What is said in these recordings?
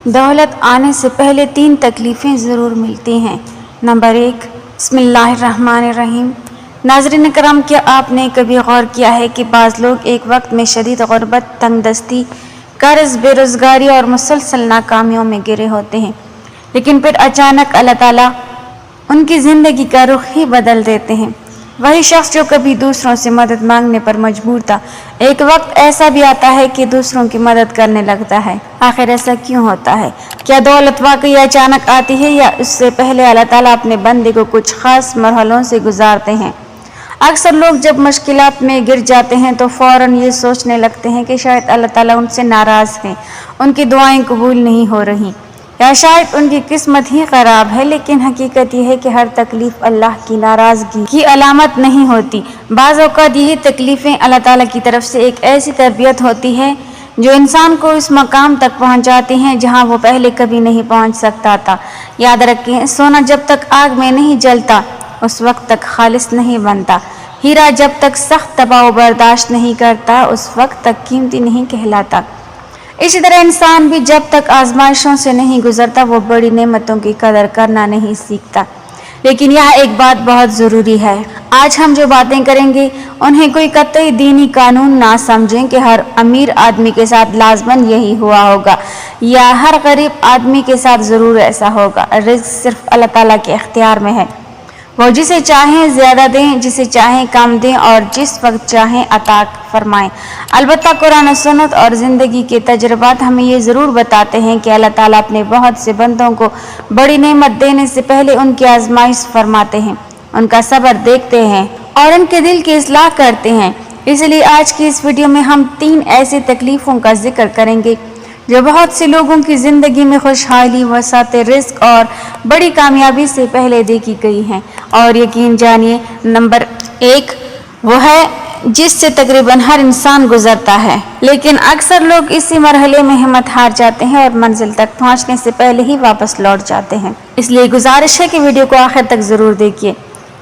دولت آنے سے پہلے 3 تکلیفیں ضرور ملتی ہیں۔ نمبر 1، بسم اللہ الرحمن الرحیم۔ ناظرین کرام، کیا آپ نے کبھی غور کیا ہے کہ بعض لوگ ایک وقت میں شدید غربت، تنگ دستی، قرض، بے روزگاری اور مسلسل ناکامیوں میں گرے ہوتے ہیں، لیکن پھر اچانک اللہ تعالیٰ ان کی زندگی کا رخ ہی بدل دیتے ہیں۔ وہی شخص جو کبھی دوسروں سے مدد مانگنے پر مجبور تھا، ایک وقت ایسا بھی آتا ہے کہ دوسروں کی مدد کرنے لگتا ہے۔ آخر ایسا کیوں ہوتا ہے؟ کیا دولت واقعی اچانک آتی ہے یا اس سے پہلے اللہ تعالیٰ اپنے بندے کو کچھ خاص مرحلوں سے گزارتے ہیں؟ اکثر لوگ جب مشکلات میں گر جاتے ہیں تو فوراً یہ سوچنے لگتے ہیں کہ شاید اللہ تعالیٰ ان سے ناراض ہیں، ان کی دعائیں قبول نہیں ہو رہی، یا شاید ان کی قسمت ہی خراب ہے۔ لیکن حقیقت یہ ہے کہ ہر تکلیف اللہ کی ناراضگی کی علامت نہیں ہوتی۔ بعض اوقات یہی تکلیفیں اللہ تعالیٰ کی طرف سے ایک ایسی تربیت ہوتی ہے جو انسان کو اس مقام تک پہنچاتی ہیں جہاں وہ پہلے کبھی نہیں پہنچ سکتا تھا۔ یاد رکھیں، سونا جب تک آگ میں نہیں جلتا اس وقت تک خالص نہیں بنتا، ہیرا جب تک سخت دباؤ برداشت نہیں کرتا اس وقت تک قیمتی نہیں کہلاتا۔ اسی طرح انسان بھی جب تک آزمائشوں سے نہیں گزرتا وہ بڑی نعمتوں کی قدر کرنا نہیں سیکھتا۔ لیکن یہاں ایک بات بہت ضروری ہے، آج ہم جو باتیں کریں گے انہیں کوئی قطعی دینی قانون نہ سمجھیں کہ ہر امیر آدمی کے ساتھ لازماً یہی ہوا ہوگا یا ہر غریب آدمی کے ساتھ ضرور ایسا ہوگا۔ رزق صرف اللہ تعالیٰ کے اختیار میں ہے، وہ جسے چاہیں زیادہ دیں، جسے چاہیں کم دیں اور جس وقت چاہیں عطا فرمائیں۔ البتہ قرآن و سنت اور زندگی کے تجربات ہمیں یہ ضرور بتاتے ہیں کہ اللہ تعالیٰ اپنے بہت سے بندوں کو بڑی نعمت دینے سے پہلے ان کی آزمائش فرماتے ہیں، ان کا صبر دیکھتے ہیں اور ان کے دل کی اصلاح کرتے ہیں۔ اس لیے آج کی اس ویڈیو میں ہم 3 ایسی تکلیفوں کا ذکر کریں گے جو بہت سے لوگوں کی زندگی میں خوشحالی، وسعت رزق اور بڑی کامیابی سے پہلے دیکھی گئی ہیں، اور یقین جانیے نمبر 1 وہ ہے جس سے تقریباً ہر انسان گزرتا ہے، لیکن اکثر لوگ اسی مرحلے میں ہمت ہار جاتے ہیں اور منزل تک پہنچنے سے پہلے ہی واپس لوٹ جاتے ہیں۔ اس لیے گزارش ہے کہ ویڈیو کو آخر تک ضرور دیکھیے،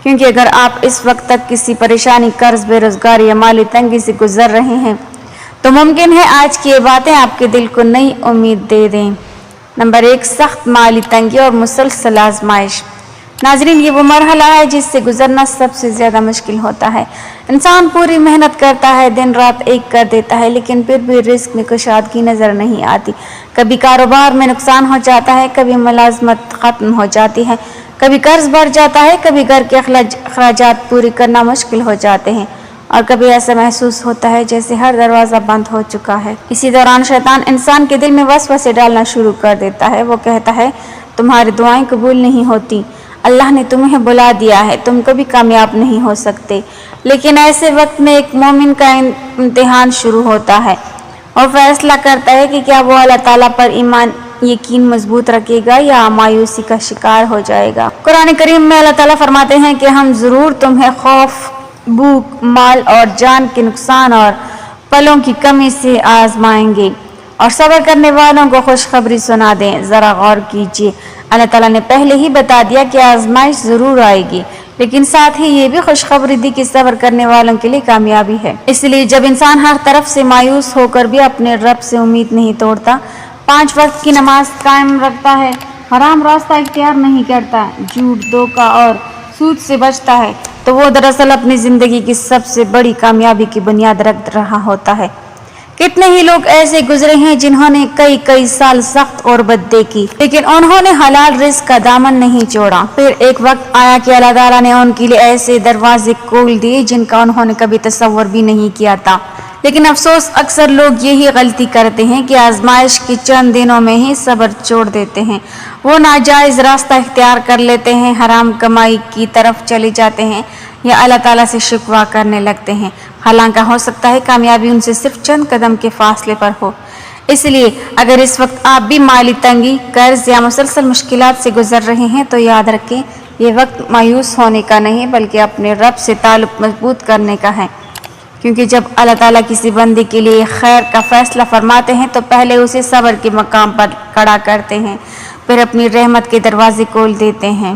کیونکہ اگر آپ اس وقت تک کسی پریشانی، قرض، بے روزگاری یا مالی تنگی سے گزر رہے ہیں تو ممکن ہے آج کی یہ باتیں آپ کے دل کو نئی امید دے دیں۔ نمبر 1، سخت مالی تنگی اور مسلسل آزمائش۔ ناظرین، یہ وہ مرحلہ ہے جس سے گزرنا سب سے زیادہ مشکل ہوتا ہے۔ انسان پوری محنت کرتا ہے، دن رات ایک کر دیتا ہے، لیکن پھر بھی رزق میں کشادگی نظر نہیں آتی۔ کبھی کاروبار میں نقصان ہو جاتا ہے، کبھی ملازمت ختم ہو جاتی ہے، کبھی قرض بڑھ جاتا ہے، کبھی گھر کے اخراجات پوری کرنا مشکل ہو جاتے ہیں، اور کبھی ایسا محسوس ہوتا ہے جیسے ہر دروازہ بند ہو چکا ہے۔ اسی دوران شیطان انسان کے دل میں وسوسے ڈالنا شروع کر دیتا ہے۔ وہ کہتا ہے، تمہاری دعائیں قبول نہیں ہوتی، اللہ نے تمہیں بلا دیا ہے، تم کبھی کامیاب نہیں ہو سکتے۔ لیکن ایسے وقت میں ایک مومن کا امتحان شروع ہوتا ہے۔ وہ فیصلہ کرتا ہے کہ کیا وہ اللہ تعالیٰ پر ایمان یقین مضبوط رکھے گا یا مایوسی کا شکار ہو جائے گا۔ قرآن کریم میں اللہ تعالیٰ فرماتے ہیں کہ ہم ضرور تمہیں خوف، بھوک، مال اور جان کے نقصان اور پلوں کی کمی سے آزمائیں گے، اور صبر کرنے والوں کو خوشخبری سنا دیں۔ ذرا غور کیجیے، اللہ تعالیٰ نے پہلے ہی بتا دیا کہ آزمائش ضرور آئے گی، لیکن ساتھ ہی یہ بھی خوشخبری دی کہ صبر کرنے والوں کے لیے کامیابی ہے۔ اس لیے جب انسان ہر طرف سے مایوس ہو کر بھی اپنے رب سے امید نہیں توڑتا، 5 وقت کی نماز قائم رکھتا ہے، حرام راستہ اختیار نہیں کرتا، جھوٹ، دھوکہ اور سود سے بچتا ہے، تو وہ دراصل اپنی زندگی کی سب سے بڑی کامیابی کی بنیاد رکھ رہا ہوتا ہے۔ کتنے ہی لوگ ایسے گزرے ہیں جنہوں نے کئی سال سخت غربت دیکھی، لیکن انہوں نے حلال رزق کا دامن نہیں چھوڑا۔ پھر ایک وقت آیا کہ اللہ تعالیٰ نے ان کے لیے ایسے دروازے کھول دیے جن کا انہوں نے کبھی تصور بھی نہیں کیا تھا۔ لیکن افسوس، اکثر لوگ یہی غلطی کرتے ہیں کہ آزمائش کے چند دنوں میں ہی صبر چھوڑ دیتے ہیں۔ وہ ناجائز راستہ اختیار کر لیتے ہیں، حرام کمائی کی طرف چلے جاتے ہیں یا اللہ تعالیٰ سے شکوہ کرنے لگتے ہیں، حالانکہ ہو سکتا ہے کامیابی ان سے صرف چند قدم کے فاصلے پر ہو۔ اس لیے اگر اس وقت آپ بھی مالی تنگی، قرض یا مسلسل مشکلات سے گزر رہے ہیں تو یاد رکھیں، یہ وقت مایوس ہونے کا نہیں بلکہ اپنے رب سے تعلق مضبوط کرنے کا ہے، کیونکہ جب اللہ تعالیٰ کسی بندے کے لیے خیر کا فیصلہ فرماتے ہیں تو پہلے اسے صبر کے مقام پر کھڑا کرتے ہیں، پھر اپنی رحمت کے دروازے کھول دیتے ہیں۔